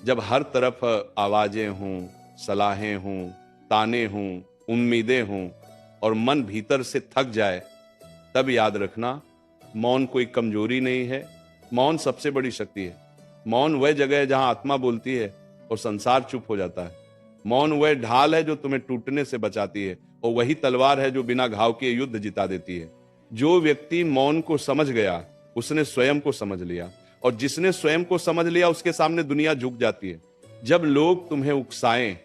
जब हर तरफ आवाजें हों, सलाहें हों, ताने हों, उम्मीदें हों और मन भीतर से थक जाए, तब याद रखना मौन कोई कमजोरी नहीं है, मौन सबसे बड़ी शक्ति है। मौन वह जगह है जहां आत्मा बोलती है और संसार चुप हो जाता है। मौन वह ढाल है जो तुम्हें टूटने से बचाती है और वही तलवार है जो बिना घाव के युद्ध जिता देती है। जो व्यक्ति मौन को समझ गया उसने स्वयं को समझ लिया, और जिसने स्वयं को समझ लिया उसके सामने दुनिया झुक जाती है। जब लोग तुम्हें उकसाएं,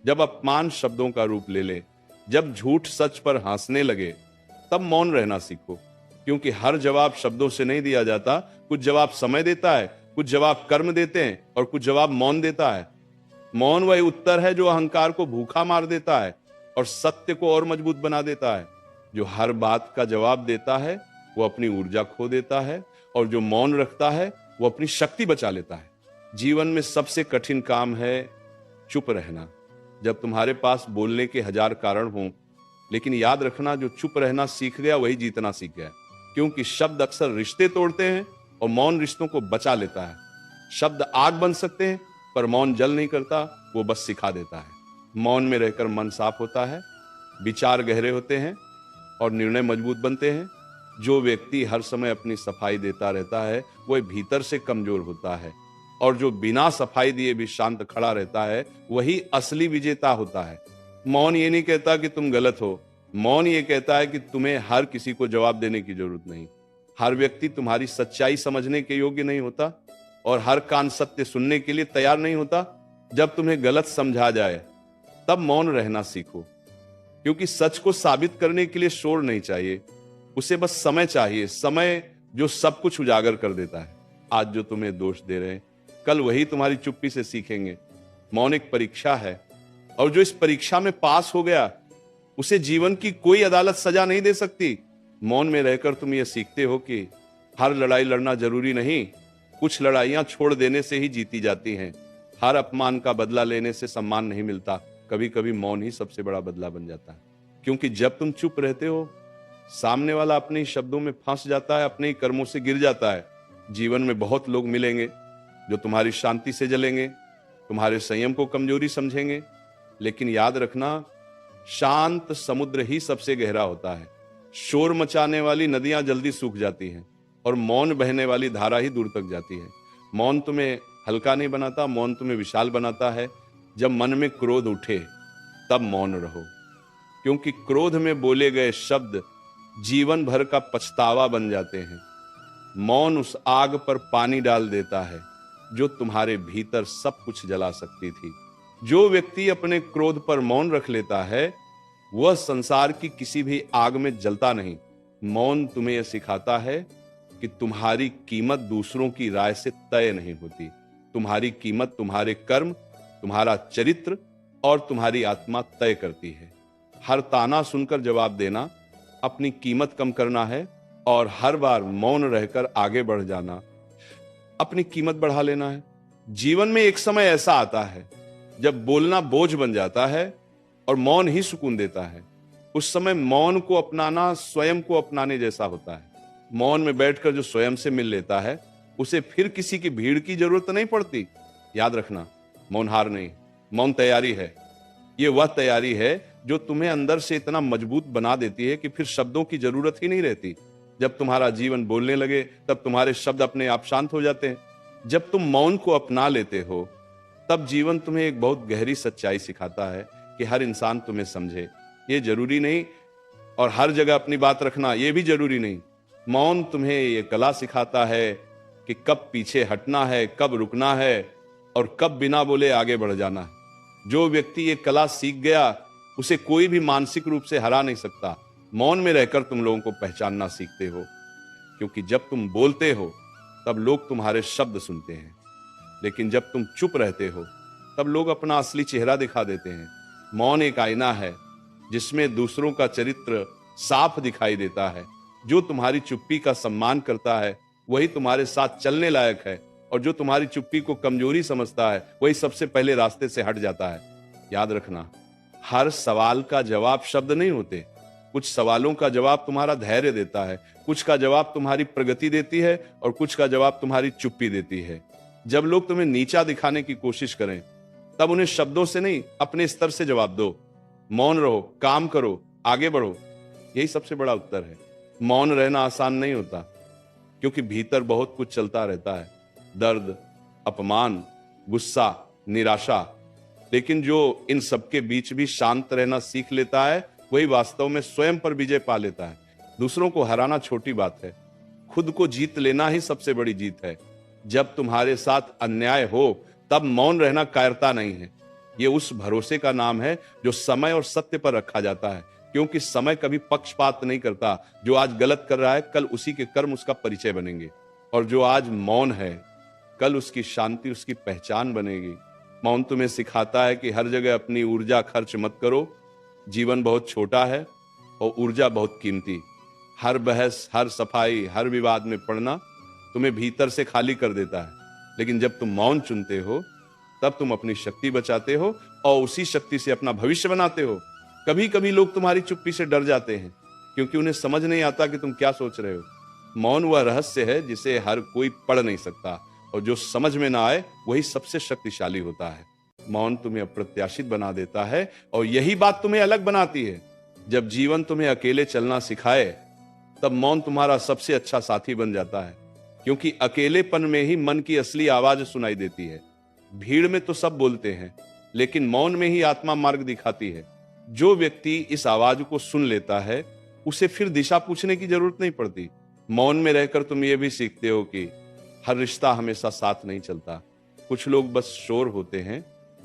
जब अपमान शब्दों का रूप ले ले, जब झूठ सच पर हंसने लगे, तब मौन रहना सीखो। क्योंकि हर जवाब शब्दों से नहीं दिया जाता, कुछ जवाब समय देता है, कुछ जवाब कर्म देते हैं और कुछ जवाब मौन देता है। मौन वही उत्तर है जो अहंकार को भूखा मार देता है और सत्य को और मजबूत बना देता है। जो हर बात का जवाब देता है वो अपनी ऊर्जा खो देता है, और जो मौन रखता है वो अपनी शक्ति बचा लेता है। जीवन में सबसे कठिन काम है चुप रहना। जब तुम्हारे पास बोलने के हजार कारण हों, लेकिन याद रखना जो चुप रहना सीख गया वही जीतना सीख गया। क्योंकि शब्द अक्सर रिश्ते तोड़ते हैं और मौन रिश्तों को बचा लेता है। शब्द आग बन सकते हैं पर मौन जल नहीं करता, वो बस सिखा देता है। मौन में रहकर मन साफ होता है, विचार गहरे होते हैं और निर्णय मजबूत बनते हैं। जो व्यक्ति हर समय अपनी सफाई देता रहता है वह भीतर से कमजोर होता है, और जो बिना सफाई दिए भी शांत खड़ा रहता है वही असली विजेता होता है। मौन ये नहीं कहता कि तुम गलत हो, मौन ये कहता है कि तुम्हें हर किसी को जवाब देने की जरूरत नहीं। हर व्यक्ति तुम्हारी सच्चाई समझने के योग्य नहीं होता और हर कान सत्य सुनने के लिए तैयार नहीं होता। जब तुम्हें गलत समझा जाए तब मौन रहना सीखो, क्योंकि सच को साबित करने के लिए शोर नहीं चाहिए, उसे बस समय चाहिए। समय जो सब कुछ उजागर कर देता है। आज जो तुम्हें दोष दे रहे हैं कल वही तुम्हारी चुप्पी से सीखेंगे। मौन एक परीक्षा है, और जो इस परीक्षा में पास हो गया उसे जीवन की कोई अदालत सजा नहीं दे सकती। मौन में रहकर तुम ये सीखते हो कि हर लड़ाई लड़ना जरूरी नहीं, कुछ लड़ाइयां छोड़ देने से ही जीती जाती हैं। हर अपमान का बदला लेने से सम्मान नहीं मिलता, कभी कभी मौन ही सबसे बड़ा बदला बन जाता है। क्योंकि जब तुम चुप रहते हो सामने वाला अपने ही शब्दों में फंस जाता है, अपने ही कर्मों से गिर जाता है। जीवन में बहुत लोग मिलेंगे जो तुम्हारी शांति से जलेंगे, तुम्हारे संयम को कमजोरी समझेंगे, लेकिन याद रखना शांत समुद्र ही सबसे गहरा होता है। शोर मचाने वाली नदियां जल्दी सूख जाती हैं और मौन बहने वाली धारा ही दूर तक जाती है। मौन तुम्हें हल्का नहीं बनाता, मौन तुम्हें विशाल बनाता है। जब मन में क्रोध उठे तब मौन रहो, क्योंकि क्रोध में बोले गए शब्द जीवन भर का पछतावा बन जाते हैं। मौन उस आग पर पानी डाल देता है जो तुम्हारे भीतर सब कुछ जला सकती थी। जो व्यक्ति अपने क्रोध पर मौन रख लेता है वह संसार की किसी भी आग में जलता नहीं। मौन तुम्हें यह सिखाता है कि तुम्हारी कीमत दूसरों की राय से तय नहीं होती। तुम्हारी कीमत तुम्हारे कर्म, तुम्हारा चरित्र और तुम्हारी आत्मा तय करती है। हर ताना सुनकर जवाब देना अपनी कीमत कम करना है, और हर बार मौन रहकर आगे बढ़ जाना अपनी कीमत बढ़ा लेना है। जीवन में एक समय ऐसा आता है जब बोलना बोझ बन जाता है और मौन ही सुकून देता है। उस समय मौन को अपनाना स्वयं को अपनाने जैसा होता है। मौन में बैठकर जो स्वयं से मिल लेता है उसे फिर किसी की भीड़ की जरूरत नहीं पड़ती। याद रखना, मौन हार नहीं, मौन तैयारी है। ये वह तैयारी है जो तुम्हें अंदर से इतना मजबूत बना देती है कि फिर शब्दों की जरूरत ही नहीं रहती। जब तुम्हारा जीवन बोलने लगे तब तुम्हारे शब्द अपने आप शांत हो जाते हैं। जब तुम मौन को अपना लेते हो तब जीवन तुम्हें एक बहुत गहरी सच्चाई सिखाता है कि हर इंसान तुम्हें समझे ये जरूरी नहीं, और हर जगह अपनी बात रखना ये भी जरूरी नहीं। मौन तुम्हें ये कला सिखाता है कि कब पीछे हटना है, कब रुकना है और कब बिना बोले आगे बढ़ जाना है। जो व्यक्ति ये कला सीख गया उसे कोई भी मानसिक रूप से हरा नहीं सकता। मौन में रहकर तुम लोगों को पहचानना सीखते हो, क्योंकि जब तुम बोलते हो तब लोग तुम्हारे शब्द सुनते हैं, लेकिन जब तुम चुप रहते हो तब लोग अपना असली चेहरा दिखा देते हैं। मौन एक आईना है जिसमें दूसरों का चरित्र साफ दिखाई देता है। जो तुम्हारी चुप्पी का सम्मान करता है वही तुम्हारे साथ चलने लायक है, और जो तुम्हारी चुप्पी को कमजोरी समझता है वही सबसे पहले रास्ते से हट जाता है। याद रखना, हर सवाल का जवाब शब्द नहीं होते। कुछ सवालों का जवाब तुम्हारा धैर्य देता है, कुछ का जवाब तुम्हारी प्रगति देती है और कुछ का जवाब तुम्हारी चुप्पी देती है। जब लोग तुम्हें नीचा दिखाने की कोशिश करें, तब उन्हें शब्दों से नहीं, अपने स्तर से जवाब दो। मौन रहो, काम करो, आगे बढ़ो। यही सबसे बड़ा उत्तर है। मौन रहना आसान नहीं होता, क्योंकि भीतर बहुत कुछ चलता रहता है। दर्द, अपमान, गुस्सा, निराशा। लेकिन जो इन सबके बीच भी शांत रहना सीख लेता है, वही वास्तव में स्वयं पर विजय पा लेता है। दूसरों को हराना छोटी बात है, खुद को जीत लेना ही सबसे बड़ी जीत है। जब तुम्हारे साथ अन्याय हो, तब मौन रहना कायरता नहीं है। ये उस भरोसे का नाम है जो समय और सत्य पर रखा जाता है, क्योंकि समय कभी पक्षपात नहीं करता। जो आज गलत कर रहा है, कल उसी के कर्म उसका परिचय बनेंगे, और जो आज मौन है, कल उसकी शांति उसकी पहचान बनेगी। मौन तुम्हें सिखाता है कि हर जगह अपनी ऊर्जा खर्च मत करो। जीवन बहुत छोटा है और ऊर्जा बहुत कीमती। हर बहस, हर सफाई, हर विवाद में पड़ना तुम्हें भीतर से खाली कर देता है। लेकिन जब तुम मौन चुनते हो, तब तुम अपनी शक्ति बचाते हो और उसी शक्ति से अपना भविष्य बनाते हो। कभी कभी लोग तुम्हारी चुप्पी से डर जाते हैं, क्योंकि उन्हें समझ नहीं आता कि तुम क्या सोच रहे हो। मौन वह रहस्य है जिसे हर कोई पढ़ नहीं सकता, और जो समझ में ना आए वही सबसे शक्तिशाली होता है। मौन तुम्हें अप्रत्याशित बना देता है, और यही बात तुम्हें अलग बनाती है। जब जीवन तुम्हें अकेले चलना सिखाए, तब मौन तुम्हारा सबसे अच्छा साथी बन जाता है, क्योंकि अकेलेपन में ही मन की असली आवाज सुनाई देती है। भीड़ में तो सब बोलते हैं, लेकिन मौन में ही आत्मा मार्ग दिखाती है। जो व्यक्ति इस आवाज को सुन लेता है, उसे फिर दिशा पूछने की जरूरत नहीं पड़ती। मौन में रहकर तुम ये भी सीखते हो कि हर रिश्ता हमेशा साथ नहीं चलता। कुछ लोग बस शोर होते हैं,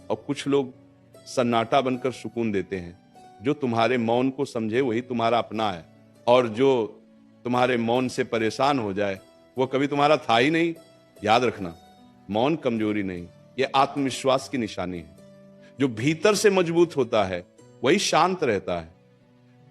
और कुछ लोग सन्नाटा बनकर सुकून देते हैं। जो तुम्हारे मौन को समझे वही तुम्हारा अपना है, और जो तुम्हारे मौन से परेशान हो जाए, वो कभी तुम्हारा था ही नहीं। याद रखना, मौन कमजोरी नहीं, यह आत्मविश्वास की निशानी है। जो भीतर से मजबूत होता है, वही शांत रहता है।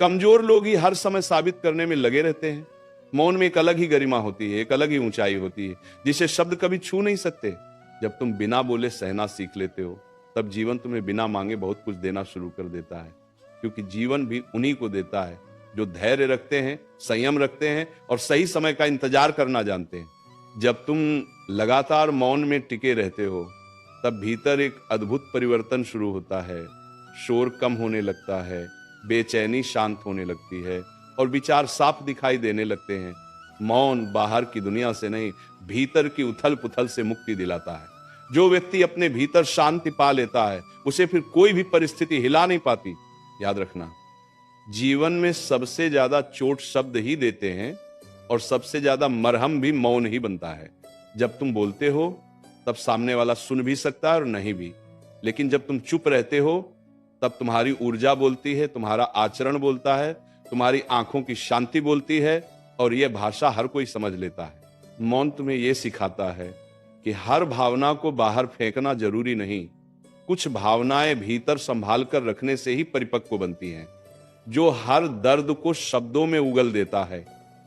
कमजोर लोग ही हर समय साबित करने में लगे रहते हैं। मौन में एक अलग ही गरिमा होती है, एक अलग ही ऊंचाई होती है, जिसे शब्द कभी छू नहीं सकते। जब तुम बिना बोले सहना सीख लेते हो, तब जीवन तुम्हें बिना मांगे बहुत कुछ देना शुरू कर देता है। क्योंकि जीवन भी उन्हीं को देता है जो धैर्य रखते हैं, संयम रखते हैं, और सही समय का इंतजार करना जानते हैं। जब तुम लगातार मौन में टिके रहते हो, तब भीतर एक अद्भुत परिवर्तन शुरू होता है। शोर कम होने लगता है, बेचैनी शांत होने लगती है, और विचार साफ दिखाई देने लगते हैं। मौन बाहर की दुनिया से नहीं, भीतर की उथल पुथल से मुक्ति दिलाता है। जो व्यक्ति अपने भीतर शांति पा लेता है, उसे फिर कोई भी परिस्थिति हिला नहीं पाती। याद रखना, जीवन में सबसे ज्यादा चोट शब्द ही देते हैं, और सबसे ज्यादा मरहम भी मौन ही बनता है। जब तुम बोलते हो, तब सामने वाला सुन भी सकता है और नहीं भी। लेकिन जब तुम चुप रहते हो, तब तुम्हारी ऊर्जा बोलती है, तुम्हारा आचरण बोलता है, तुम्हारी आंखों की शांति बोलती है, और यह भाषा हर कोई समझ लेता है। मौन तुम्हें यह सिखाता है कि हर भावना को बाहर फेंकना जरूरी नहीं। कुछ भावनाएं भीतर संभाल कर रखने से ही परिपक्व बनती हैं। जो हर दर्द को शब्दों में उगल देता है,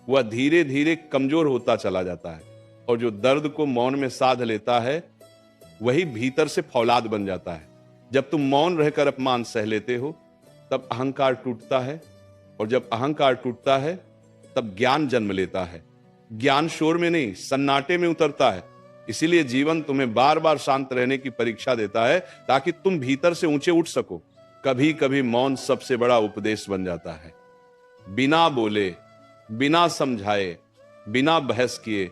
वह धीरे धीरे कमजोर होता चला जाता है, और जो दर्द को मौन में साध लेता है, वही भीतर से फौलाद बन जाता है। जब तुम मौन रहकर अपमान सह लेते हो, तब अहंकार टूटता है, और जब अहंकार टूटता है, तब ज्ञान जन्म लेता है। ज्ञान शोर में नहीं, सन्नाटे में उतरता है। इसीलिए जीवन तुम्हें बार बार शांत रहने की परीक्षा देता है, ताकि तुम भीतर से ऊंचे उठ सको। कभी कभी मौन सबसे बड़ा उपदेश बन जाता है। बिना बोले, बिना समझाए, बिना बहस किए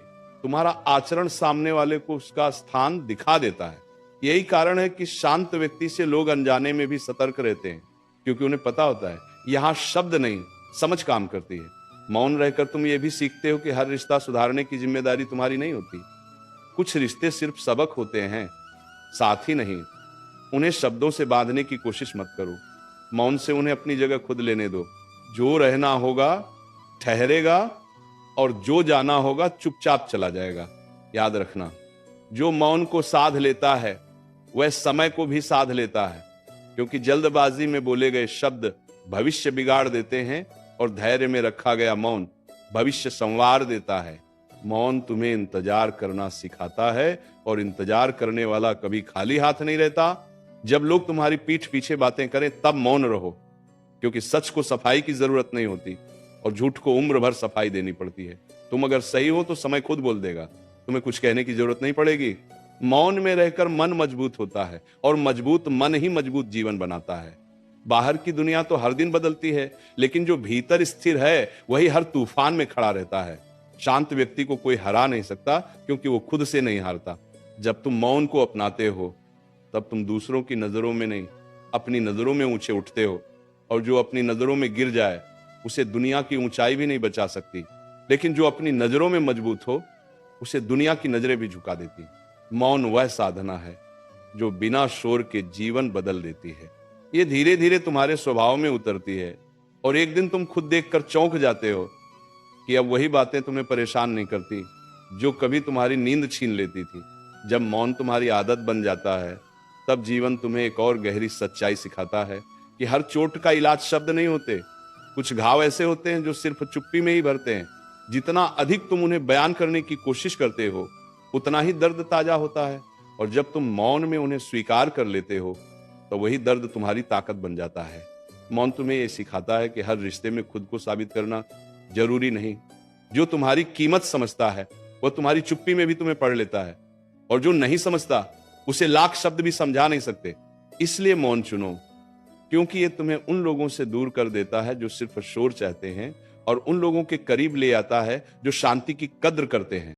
तुम्हारा आचरण सामने वाले को उसका स्थान दिखा देता है। यही कारण है कि शांत व्यक्ति से लोग अनजाने में भी सतर्क रहते हैं, क्योंकि उन्हें पता होता है यहां शब्द नहीं, समझ काम करती है। मौन रहकर तुम ये भी सीखते हो कि हर रिश्ता सुधारने की जिम्मेदारी तुम्हारी नहीं होती। कुछ रिश्ते सिर्फ सबक होते हैं, साथी नहीं। उन्हें शब्दों से बांधने की कोशिश मत करो। मौन से उन्हें अपनी जगह खुद लेने दो। जो रहना होगा ठहरेगा, और जो जाना होगा चुपचाप चला जाएगा। याद रखना, जो मौन को साध लेता है, वह समय को भी साध लेता है, क्योंकि जल्दबाजी में बोले गए शब्द भविष्य बिगाड़ देते हैं, और धैर्य में रखा गया मौन भविष्य संवार देता है। मौन तुम्हें इंतजार करना सिखाता है, और इंतजार करने वाला कभी खाली हाथ नहीं रहता। जब लोग तुम्हारी पीठ पीछे बातें करें, तब मौन रहो, क्योंकि सच को सफाई की जरूरत नहीं होती, और झूठ को उम्र भर सफाई देनी पड़ती है। तुम अगर सही हो तो समय खुद बोल देगा, तुम्हें कुछ कहने की जरूरत नहीं पड़ेगी। मौन में रहकर मन मजबूत होता है और मजबूत मन ही मजबूत जीवन बनाता है। बाहर की दुनिया तो हर दिन बदलती है, लेकिन जो भीतर स्थिर है वही हर तूफान में खड़ा रहता है। शांत व्यक्ति को कोई हरा नहीं सकता, क्योंकि वो खुद से नहीं हारता। जब तुम मौन को अपनाते हो तब तुम दूसरों की नजरों में नहीं, अपनी नजरों में ऊंचे उठते हो। और जो अपनी नजरों में गिर जाए उसे दुनिया की ऊंचाई भी नहीं बचा सकती, लेकिन जो अपनी नजरों में मजबूत हो उसे दुनिया की नजरें भी झुका देती। मौन वह साधना है जो बिना शोर के जीवन बदल देती है। ये धीरे धीरे तुम्हारे स्वभाव में उतरती है और एक दिन तुम खुद देखकर चौंक जाते हो कि अब वही बातें तुम्हें परेशान नहीं करती जो कभी तुम्हारी नींद छीन लेती थी। जब मौन तुम्हारी आदत बन जाता है तब जीवन तुम्हें एक और गहरी सच्चाई सिखाता है कि हर चोट का इलाज शब्द नहीं होते। कुछ घाव ऐसे होते हैं जो सिर्फ चुप्पी में ही भरते हैं। जितना अधिक तुम उन्हें बयान करने की कोशिश करते हो उतना ही दर्द ताजा होता है, और जब तुम मौन में उन्हें स्वीकार कर लेते हो तो वही दर्द तुम्हारी ताकत बन जाता है। मौन तुम्हें यह सिखाता है कि हर रिश्ते में खुद को साबित करना जरूरी नहीं। जो तुम्हारी कीमत समझता है वह तुम्हारी चुप्पी में भी तुम्हें पढ़ लेता है, और जो नहीं समझता उसे लाख शब्द भी समझा नहीं सकते। इसलिए मौन चुनो, क्योंकि यह तुम्हें उन लोगों से दूर कर देता है जो सिर्फ शोर चाहते हैं, और उन लोगों के करीब ले आता है जो शांति की कद्र करते हैं।